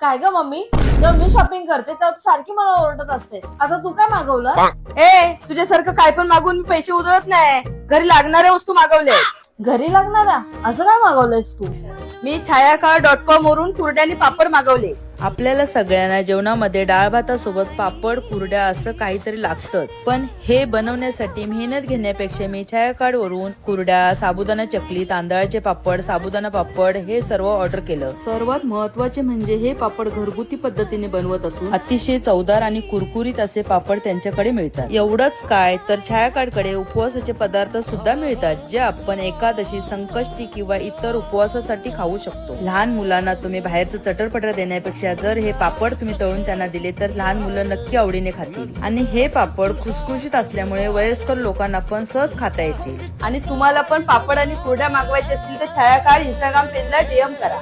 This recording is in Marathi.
काय ग मम्मी, जेव्हा मी शॉपिंग करते तेव्हा तू सारखी मला ओरडत असते. आता तू काय मागवलं? तुझ्यासारखं काय पण मागून मी पैसे उधळत नाही. घरी लागणाऱ्या वस्तू मागवल्या. घरी लागणारा असं काय मागवलंयस तू? मी छायाकाळ.com वरून कुरड्या आणि पापड मागवले. आपल्याला सगळ्यांना जेवणामध्ये डाळ भातासोबत पापड कुरड्या असं काहीतरी लागतंच, पण हे बनवण्यासाठी मेहनत घेण्यापेक्षा मी छायाकाळ वरून कुरड्या, साबुदाणा चकली, तांदळाचे पापड, साबुदाणा पापड हे सर्व ऑर्डर केलं. सर्वात महत्वाचे म्हणजे हे पापड घरगुती पद्धतीने बनवत असून अतिशय चवदार आणि कुरकुरीत असे पापड त्यांच्याकडे मिळतात. एवढंच काय तर छायाकाळकडे उपवासाचे पदार्थ सुद्धा मिळतात, जे आपण एकादशी, संकष्टी किंवा इतर उपवासासाठी खाऊ शकतो. लहान मुलांना तुम्ही बाहेरचं चटरपटर देण्यापेक्षा जर हे पापड तुम्ही तळून त्यांना दिले तर लहान मुलं नक्की आवडीने खातील. आणि हे पापड खुसखुशीत असल्यामुळे वयस्कर लोकांना पण सहज खाता येतील. आणि तुम्हाला पण पापड आणि कुरड्या मागवायचे असतील तर छायाकाळ इंस्टाग्राम पेजला DM करा.